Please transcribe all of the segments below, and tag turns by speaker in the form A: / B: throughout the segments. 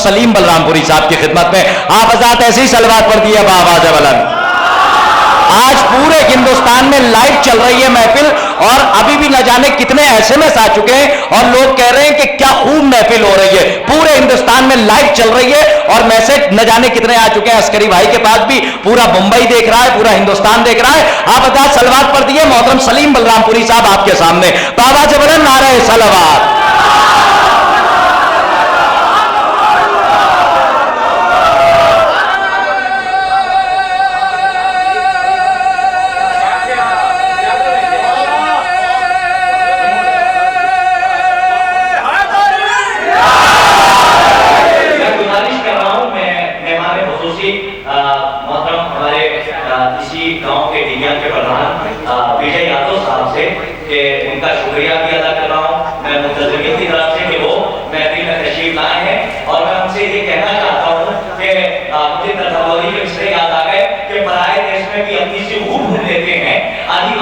A: सलीम बलरामपुरी साहब की खिदमत में आप हज़रात ऐसे ही सलवात पढ़ दिए बावाज़ बुलंद। आज पूरे हिंदुस्तान में लाइव चल रही है महफिल और अभी भी न जाने कितने एसएमएस आ चुके हैं और लोग कह रहे हैं कि क्या खूब महफिल हो रही है। पूरे हिंदुस्तान में लाइव चल रही है और मैसेज न जाने कितने आ चुके हैं। अस्करी भाई के पास भी पूरा मुंबई देख रहा है, पूरा हिंदुस्तान देख रहा है। आप बता सलवात पढ़ दिए मोहतरम सलीम बलरामपुरी साहब आपके सामने बावाज़ बुलंद नारे सलवात।
B: इसी गांव के डीएम के प्रधान विजय यादव साहब से कि उनका शुक्रिया भी अदा कर रहा हूँ मैं मुंतज़िमीन की तरफ से कि वो महफिल में तशरीफ लाए हैं। और मैं उनसे ये कहना चाहता हूँ कि मुझे तरहवली के मिसरे याद आ गए कि पराए देश में भी अपनी सी खूब ढूंढ लेते हैं, अली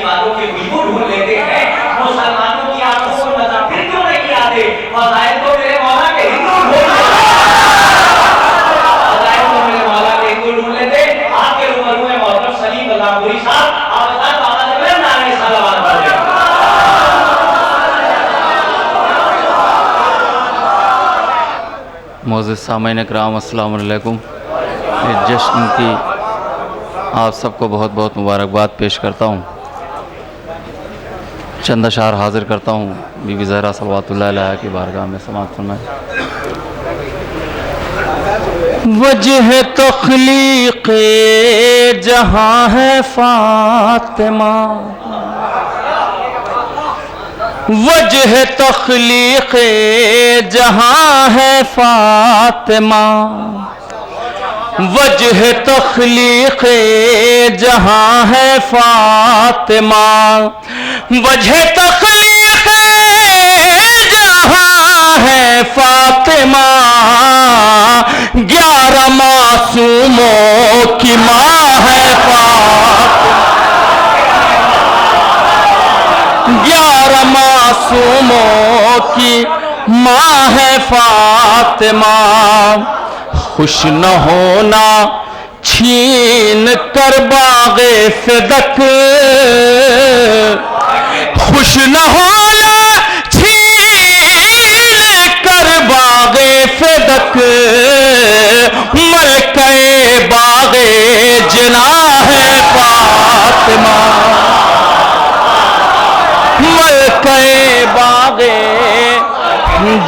B: बातों की खुशबू ढूंढ लेते हैं। मुसलमानों की आंखों को नजर फिर क्यों नहीं आते? फज़ाइल तो मेरे मौला के हिंदू ढूंढ लेते। आपके रूबरू में मोहतरम सलीम बलरामपुरी साहब आप बावाज़ बुलंद नारे सलावत पढ़ें।
C: मोअज़्ज़िज़ सामीन इकराम अस्सलाम वालेकुम। इस जश्न की आप सबको बहुत बहुत मुबारकबाद पेश करता हूँ। चंद अशार हाज़िर करता हूँ बीबी ज़हरा सल्लल्लाहु अलैहा की बारगाह में समाअत फरमाएं। वजह तख्लीक़ जहाँ है फ़ातिमा, वजह तख्लीक़ जहाँ है फ़ातिमा, वजह तख्लीक़ जहाँ है फ़ातिमा, वजह तख्लीक़ जहाँ है फ़ातिमा, 11 मासूमों की माँ है फ़ातिमा, 11 मासूमों की माँ है फ़ातिमा। खुश न होना छीन कर बाग़े फ़िदक, खुश न होना छीन कर बाग़े फ़िदक, मलके बाग़े जना है फ़ातिमा, मलके बाग़े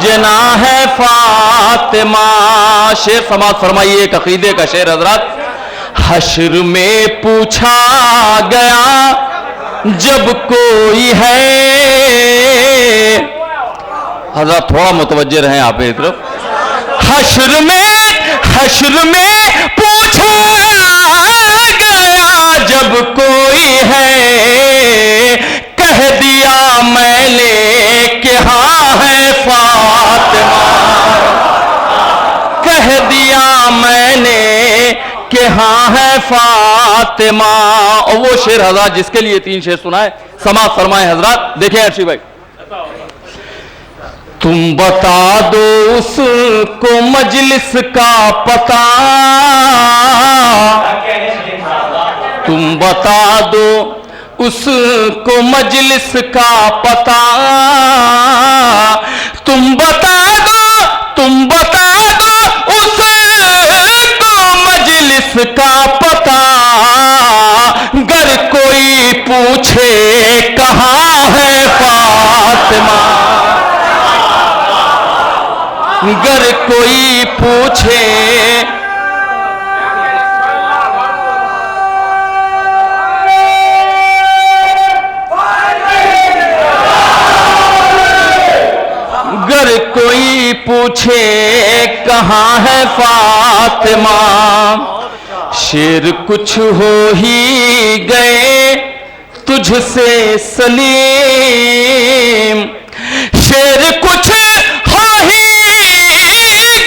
C: जना है फ़ातिमा। शेर समाअत फरमाइए एक अक़ीदे का शेर हज़रात। हश्र में पूछा गया जब कोई है, हज़रात थोड़ा मुतवज्जे रहें आप एक तरफ। हश्र में पूछा गया जब कोई है, कह दिया मैंने कि हाँ है फ़ातिमा, कह दिया मैंने कि हाँ है फ़ातिमा। और वो शेर हज़रात जिसके लिए 3 शेर सुनाए समाअत फरमाए हज़रात। देखें अर्शी भाई, तुम बता दो उसको मजलिस का पता, तुम बता दो उसको मजलिस का पता, तुम बता दो उसको मजलिस का पता, गर कोई पूछे कहाँ है फ़ातिमा, गर कोई पूछे गर कोई पूछे कहाँ है फ़ातिमा, शेर कुछ हो ही गए तुझसे सलीम, शेर कुछ हो ही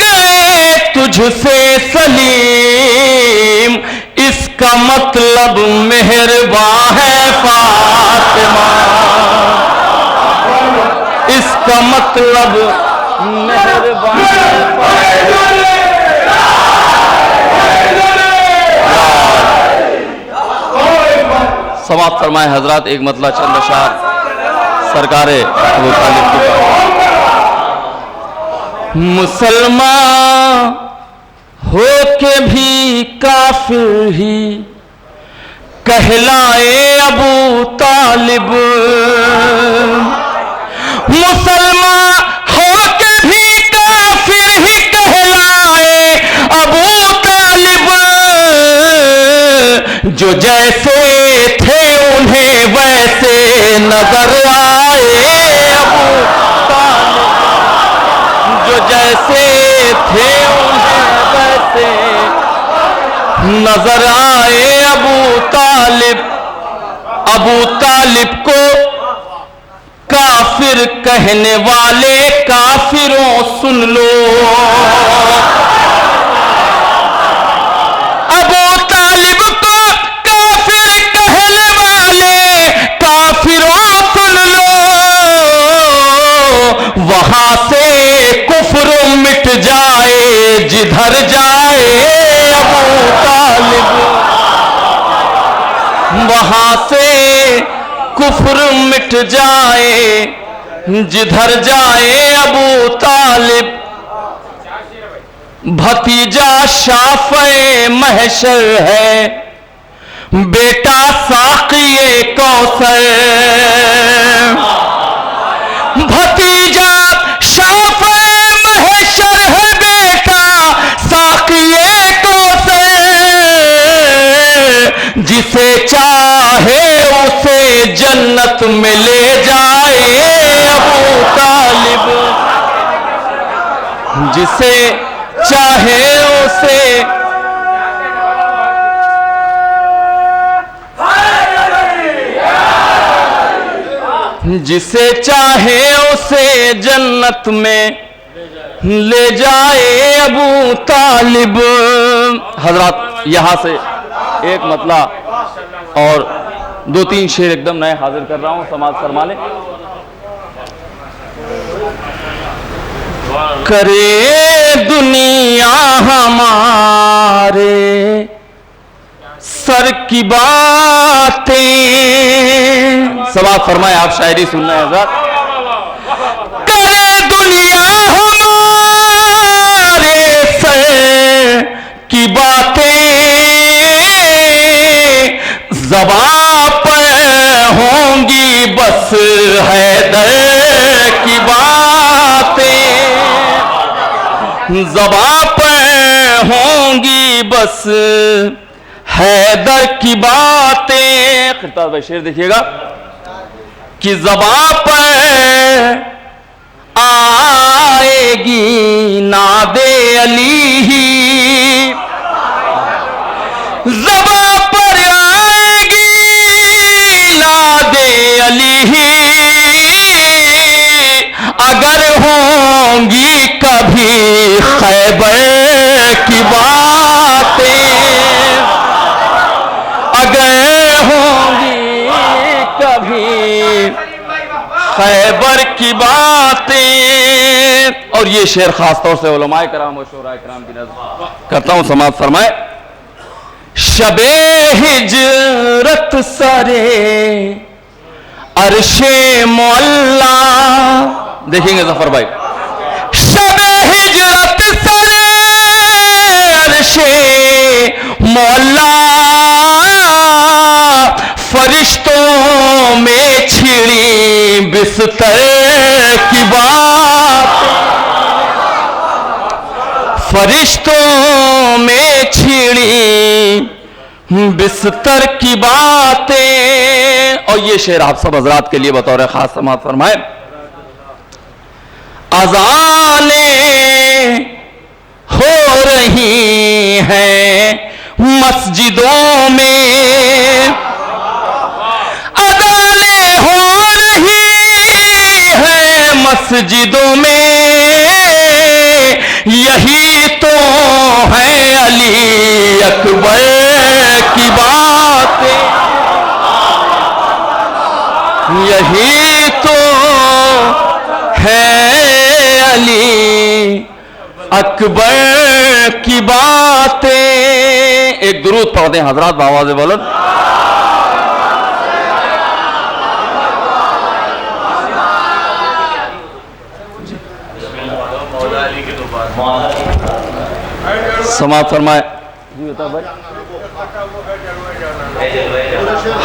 C: गए तुझसे सलीम, इसका मतलब मेहरबान है फ़ातिमा, इसका मतलब मेहरबान है फ़ातिमा। समाप्त फरमाए हजरत एक मतला चंद अशार सरकारे अबू तालिब की बात। मुसलमान हो के भी काफिर ही कहलाए अबू तालिब, मुसलमान हो के भी काफिर ही कहलाए अबू तालिब, जो जैसे थे उन्हें वैसे नजर आए अबू तालिब, जो जैसे थे उन्हें वैसे नजर आए अबू तालिब। अबू तालिब को काफिर कहने वाले काफिरों सुन लो, अबू तालिब को काफिर कहने वाले काफिरों सुन लो, वहां से कुफ्र मिट जाए जिधर जाए अबू तालिब, वहां से कुफ्र मिट जाए जिधर जाए अबू तालिब। भतीजा शाफ़े महशर है, बेटा साक़िए कौसर, भतीजा शाफ़े महशर है, बेटा साक़िए कौसर, जिसे चाहे उसे जन्नत में ले जाए अबू तालिब, जिसे चाहे उसे जिसे चाहे उसे जन्नत में ले जाए अबू तालिब। हजरत यहां से एक मतला और दो तीन शेर एकदम नए हाजिर कर रहा हूं, समाज फरमा ले। करे दुनिया हमारे सर की बातें, समाज फरमाए आप शायरी सुनना है हजरत। करे दुनिया हमारे सर की बातें, ज़बां पर होंगी बस हैदर की बातें, ज़बां पर होंगी बस हैदर की बातें। खिताब भाई शेर देखिएगा कि ज़बां पर आएगी नादे अली ही, ज़बां पर आएगी नादे अली ही, अगर होंगी कभी खैबर की बातें, अगर होंगी कभी खैबर की बातें। और ये शेर खासतौर से उलमाए कराम और शोराए कराम की नज़र करता हूं, समाज फरमाए। शबे हिजरत सरे अरशे मौला, देखेंगे जफर भाई, शबे हिजरत सरे अरशे मौला, फरिश्तों में छिड़ी बिस्तर की बात, फरिश्तों में छिड़ी बिस्तर की बातें। और ये शेर आप सब हजरात के लिए बतौर खास समाअत फरमाए। अज़ाने हो रही हैं मस्जिदों में, अज़ाने हो रही हैं मस्जिदों में, यही तो है अली अकबर की बातें, यही तो है अली अकबर की बातें। एक दुरूद पढ़ दें हजरात बावाज़े बुलंद। समाप्त फरमाए।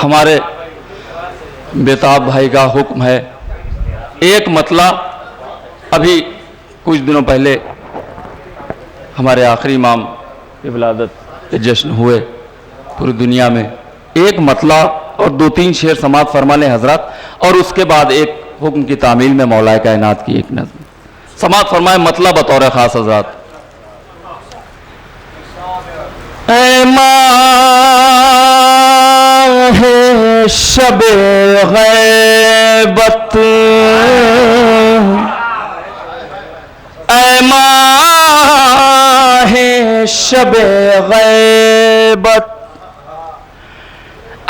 C: हमारे बेताब भाई का हुक्म है, एक मतला अभी कुछ दिनों पहले हमारे आखिरी इमाम की विलादत के जश्न हुए पूरी दुनिया में, एक मतला और 2-3 शेर समाप्त फरमा लें हजरत, और उसके बाद एक हुक्म की तामील में मौलाए कायनात की एक नज़्म समाप्त फरमाए। मतला बतौर खास हजरत, ऐ माहे शबे गैबत, ऐ माहे शबे गैबत,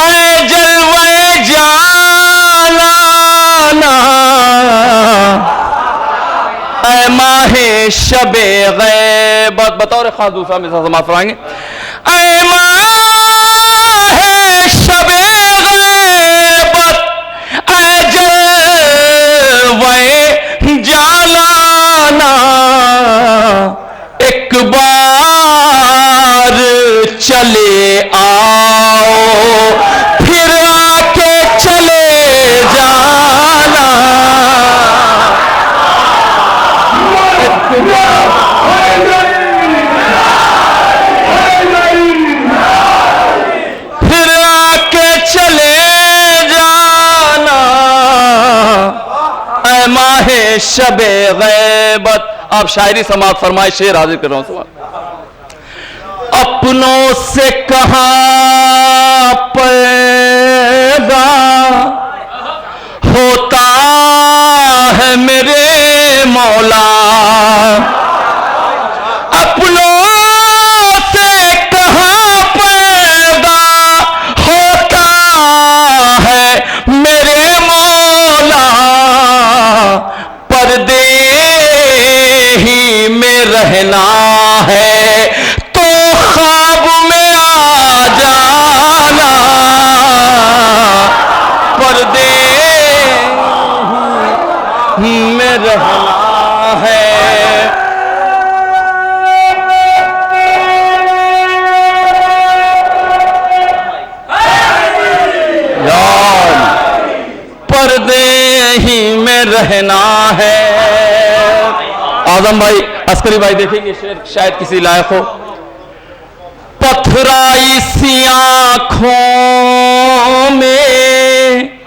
C: ऐ जलवे जालाना, ऐ माहे शबे गैबत। बतौर खास दूसरा मिसाल समाप्त फरमाएंगे। ऐ माहे शबे गैबत, ऐ जलवे जालाना, एक बार चले आओ फिर आके चले जाना, फिर आके चले जाना, ऐ माहे शबे गैबत। आप शायरी समाप्त फरमाए, शेर हाजिर कर रहा हूं। अपनों से कहाँ पैदा होता है मेरे मौला, अपनों से कहाँ पैदा होता है मेरे मौला, पर्दे ही में रहना है तो ख्वाब में आ जाना, पर्दे ही में रहना है। पर्दे ही में रहना है। आजम भाई, अस्करी भाई देखेंगे शेर, शायद किसी लायक हो। पथराई सी आँखों में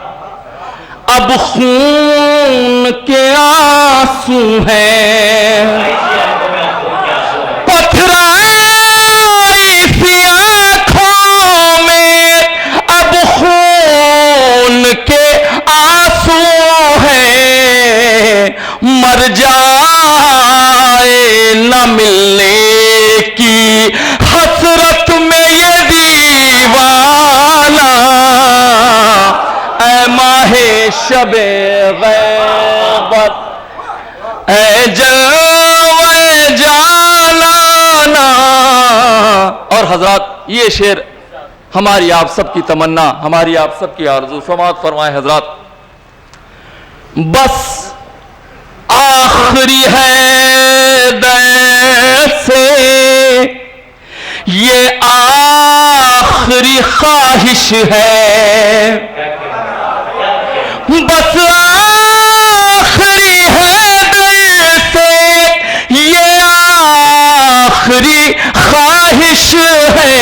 C: अब खून के आंसू हैं, पथराई सी आँखों में अब खून के आंसू हैं, मर जाए न मिलने की हसरत में ये दीवाना, ऐ माहे शबे गैबत, ऐ जलवे जालाना। और हजरत, ये शेर हमारी आप सबकी तमन्ना, हमारी आप सबकी आरज़ू। समाअत फरमाए हजरत। बस आखिरी है से ये आखिरी ख्वाहिश है, बस आखिरी है से ये आखिरी ख्वाहिश है,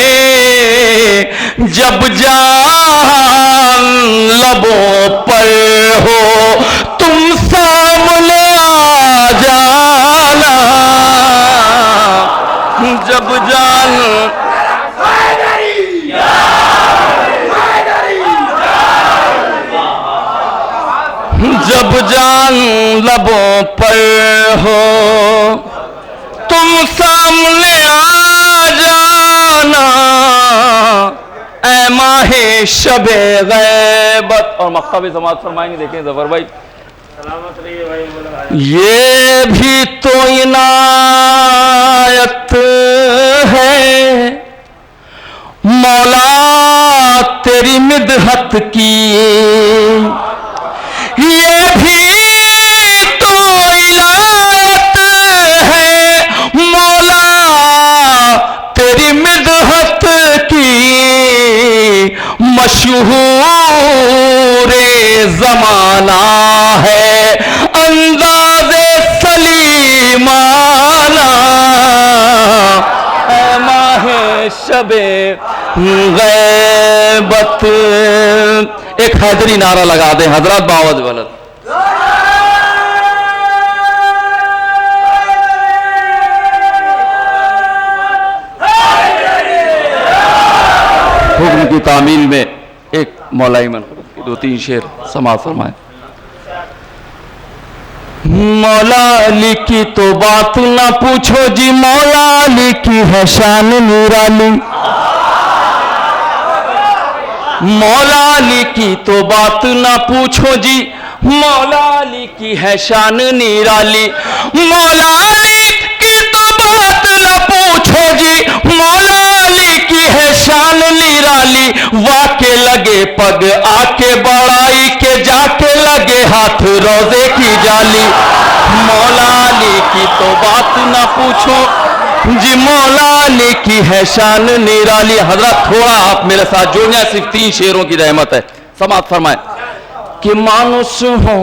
C: जब जान लबों पर हो तुम सामने आ जाना, जब जान जब जान लबों पर हो तुम सामने आ जाना, ऐ माहे शबे गैबत। और मक्का भी समाप्त फरमाएंगे, देखें जफर भाई। ये भी तो इनायत है मौला तेरी मिदहत की, ये भी तो इनायत है ज़ुहूरे ज़माना है अंदाज़े सलीमाना, ऐ माहे शबे गैबत। एक हैदरी नारा लगा दें हजरत बावज वलद। हुक्म की तामील में एक मौलाई मन की 2-3 शेर समाअत फरमाए। मौला अली की तो बात ना पूछो जी, मौला अली की है शान निराली। मौला अली की तो बात ना पूछो जी, मौला अली की है शान निराली। मौला अली की तो बात ना पूछो जी, मौला अली की है शान निराली। वाके लगे पग आके बड़ाई के, जाके लगे हाथ रोजे की जाली। मौला अली की तो बात ना पूछो जी, मौला अली की है शान निराली। हजरत थोड़ा आप मेरे साथ जुड़ना, सिर्फ 3 शेरों की रहमत है। समाअत फरमाए कि मानुष हो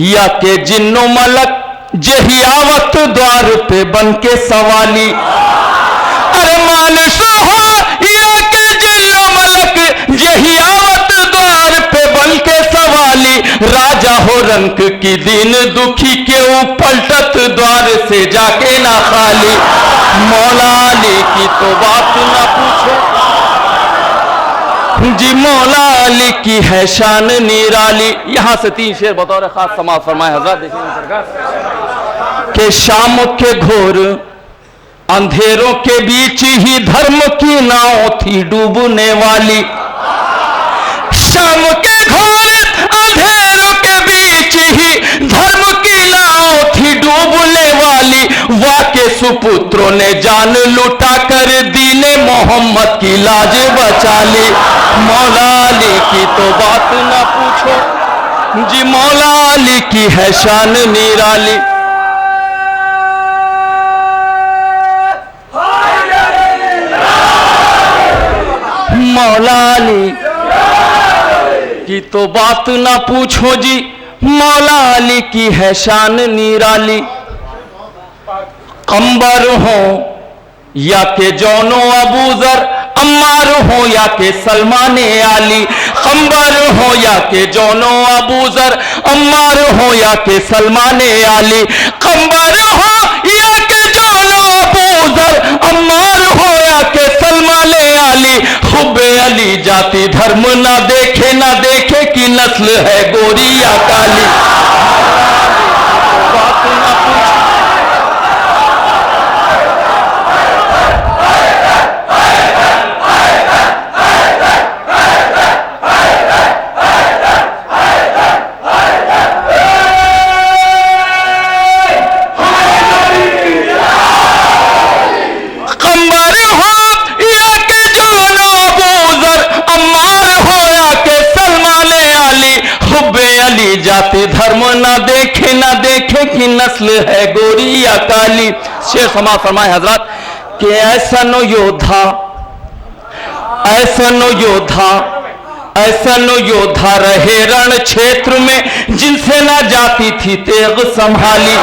C: या के जिन्नो मलक, जही आवत द्वार पे बन के सवाली। अरे मानुष हो या के जिन्नो मलक, जही आवत द्वार पे बन के सवाली। राजा हो रंक की दीन दुखी के पलटत द्वार से जाके ना खाली। मौला अली की तो बात ना पूछो जी, मौला अली की है शान निराली। यहां से 3 शेर बतौर खास समाअत फरमाए हजरत। देखिए सरकार के शाम के घोर अंधेरों के बीच ही धर्म की नाव थी डूबने वाली। शाम के घोर अंधेरों के बीच ही धर्म की नाव थी डूबने वाली। वाके सुपुत्रों ने जान लुटा कर दीने मोहम्मद की लाज बचा ली। मौला अली की तो बात ना पूछो जी, मौला अली की है शान निराली। मौला अली की तो बात ना पूछो जी, मौला अली की है शान निराली। कंबर हो या के जौनो अबूजर, अम्मार हो या के सलमान आली। कंबर हो या के जौनो अबूजर, अम्मार हो या के सलमान आली। कंबर हो या के जौनो अबूजर, अम्मार हो या के सलमान आली। हुब्बे अली जाति धर्म ना देखे, ना देखे कि नस्ल है गोरी या काली। बात ना पूछो जाति धर्म ना देखे, ना देखे कि नस्ल है गोरी या काली। शेर समाअत फरमाए हजरत कि ऐसा नो योद्धा, ऐसा नो योद्धा, ऐसा नो योद्धा रहे रण क्षेत्र में, जिनसे ना जाती थी तेग संभाली।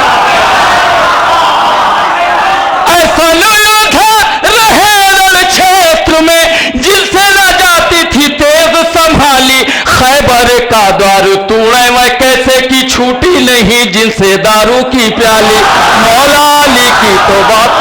C: ऐसा नो योद्धा रहे रण क्षेत्र में, जिनसे ना जाती थी तेग संभाली। खैबर का द्वार तूड़े में कैसे की छूटी नहीं, जिनसे दारू की प्याली। मौला अली की तो बात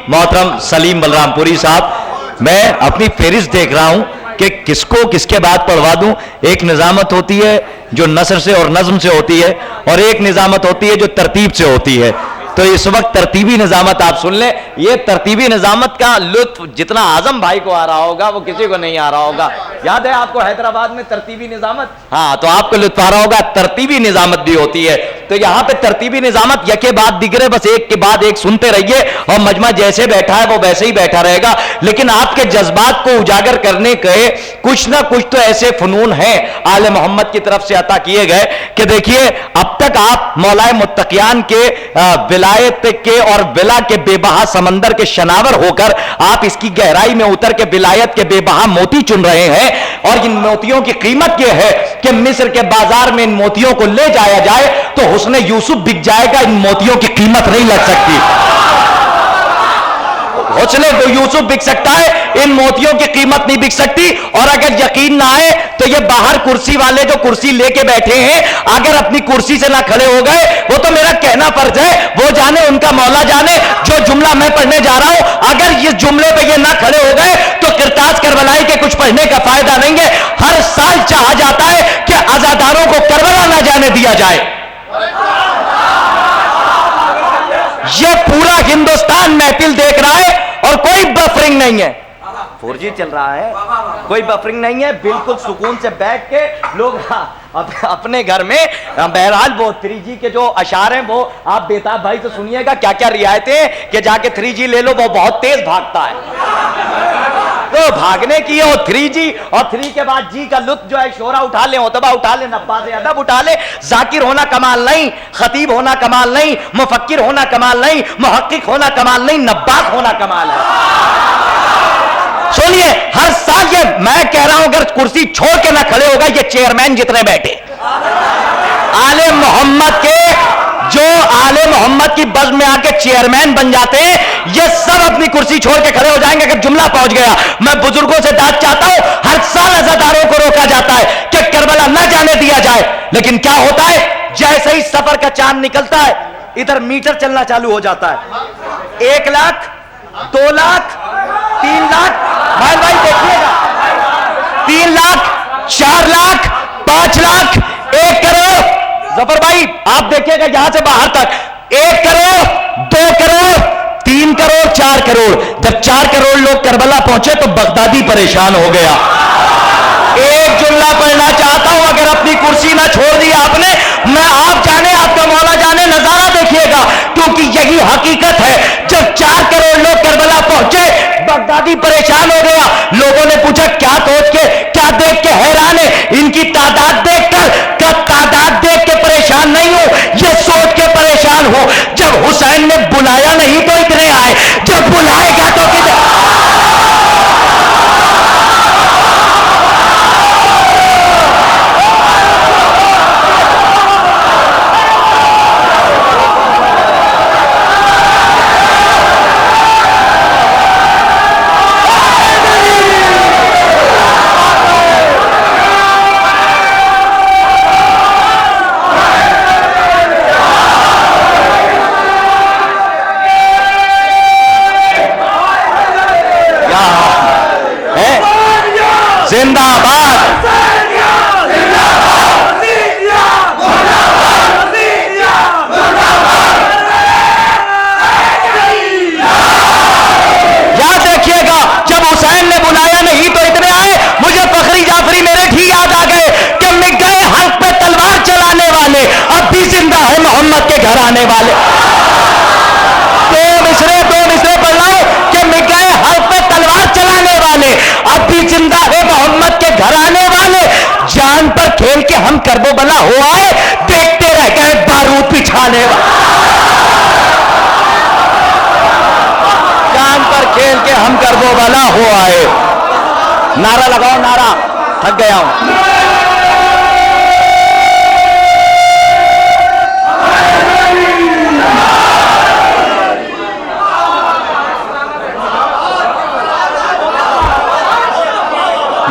A: मोहतरम सलीम बलरामपुरी साहब, मैं अपनी फेरिस्त देख रहा हूं कि किसको किसके बाद पढ़वा दूं। एक निजामत होती है जो नसर से और नज्म से होती है, और एक निजामत होती है जो तरतीब से होती है। तो इस वक्त तरतीबी निजामत आप सुन लें। ये तरतीबी निजामत का लुत्फ जितना आजम भाई को आ रहा होगा वो किसी को नहीं आ रहा होगा। याद है आपको हैदराबाद में तरतीबी निजामत? हाँ, तो आपको लुत्फ आ रहा होगा। तरतीबी निजामत भी होती है। तो यहां पे तरतीबी निजामत यके बाद दिगरे, बस एक के बाद एक सुनते रहिए और मजमा जैसे बैठा है वो वैसे ही बैठा रहेगा। लेकिन आपके जज्बात को उजागर करने के कुछ ना कुछ तो ऐसे फनून हैं आले मोहम्मद की तरफ से अता किए गए कि देखिए, अब तक आप मौलाए मुत्तकियान के विलायत के और विला के बेबहा समंदर के शनावर होकर आप इसकी गहराई में उतर के विलायत के बेबहा मोती चुन रहे हैं। और इन मोतियों की कीमत यह है कि मिस्र के बाजार में इन मोतियों को ले जाया जाए तो हुस्ने यूसुफ बिक जाएगा, इन मोतियों की कीमत नहीं लग सकती। हुस्ने यूसुफ बिक सकता है, इन मोतियों की कीमत नहीं बिक सकती। और अगर यकीन ना आए तो ये बाहर कुर्सी वाले जो कुर्सी लेके बैठे हैं, अगर अपनी कुर्सी से ना खड़े हो गए, वो तो मेरा कहना फर्ज है, वो जाने, उनका मौला जाने। जो जुमला मैं पढ़ने जा रहा हूं, अगर इस जुमले पे ये ना खड़े हो गए तो किरताज करबलाई के कुछ पढ़ने का फायदा नहीं है। हर साल चाहा जाता है कि आजादारों को करबला ना जाने दिया जाए। ये पूरा हिंदुस्तान महफिल देख रहा है और कोई बफरिंग नहीं है। 4G चल रहा है, कोई बफरिंग नहीं है, बिल्कुल सुकून से बैठ के लोग अपने घर में। बहरहाल वो 3G के जो अशार हैं वो आप बेताब भाई से सुनिएगा, क्या क्या रियायतें कि जाके 3G ले लो, वो बहुत तेज भागता है। तो भागने की हो 3G और 3 के बाद जी का लुत्फ जो है, शोरा उठा ले, उतबा उठा ले, नब्बाज़ अदब उठा ले। जाकिर होना कमाल नहीं, खतीब होना कमाल नहीं, मुफक्किर होना कमाल नहीं, मुहक्किक होना कमाल नहीं, नब्बास होना कमाल है। सुनिए, हर साल ये मैं कह रहा हूं, अगर कुर्सी छोड़ के ना खड़े होगा ये चेयरमैन जितने बैठे आले मोहम्मद के, जो आले मोहम्मद की बज़्म में आके चेयरमैन बन जाते हैं, ये सब अपनी कुर्सी छोड़ के खड़े हो जाएंगे अगर जुमला पहुंच गया। मैं बुजुर्गों से दाद चाहता हूं, हर साल अज़ादारों को रोका जाता है कि करबला न जाने दिया जाए, लेकिन क्या होता है, जैसे ही सफर का चांद निकलता है इधर मीटर चलना चालू हो जाता है। 1 लाख, 2 लाख, 3 लाख, भाई देखिएगा, 3 लाख, 4 लाख, 5 लाख, 1 करोड़। जफर भाई आप देखिएगा यहां से बाहर तक 1 करोड़, 2 करोड़, 3 करोड़, 4 करोड़। जब 4 करोड़ लोग करबला पहुंचे तो बगदादी परेशान हो गया। एक जुमला पढ़ना चाहता हूं, अगर अपनी कुर्सी ना छोड़ दी आपने, मैं आप जाने, आपका मौला जाने, नजारा देखिएगा, क्योंकि यही हकीकत है। जब 4 करोड़ लोग करबला पहुंचे, बगदादी परेशान हो गया। लोगों ने पूछा क्या सोच के, क्या देख के हैरान है, इनकी तादाद देखकर। कब तादाद देख के परेशान नहीं हो, ये सोच के परेशान हो, जब हुसैन ने बुलाया नहीं तो इतने आए, जब बुलाएगा तो कितने। जिंदाबाद, याद रखिएगा, जब हुसैन ने बुलाया नहीं तो इतने आए। मुझे फखरी जाफरी मेरे ठीक याद आ गए कि मिट गए हल्क पे तलवार चलाने वाले, अब भी जिंदा है मोहम्मद के घर आने वाले। दो मिसरे पढ़ रहा हूं कि मिट गए हल्क पे तलवार चलाने वाले, अब भी जिंदा है मोहम्मद के घर आने वाले। जान पर खेल के हम करबो बला हो आए, देखते रह गए बारूद बिछाने वाले। जान पर खेल के हम करबो बला हो आए। नारा लगाओ, नारा, थक गया हूं।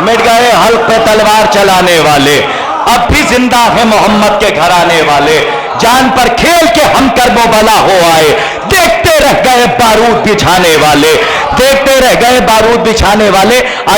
A: मिट गए हल्क पे तलवार चलाने वाले, अब भी जिंदा है मोहम्मद के घर आने वाले। जान पर खेल के हम करबो बला हो आए, देखते रह गए बारूद बिछाने वाले, देखते रह गए बारूद बिछाने वाले।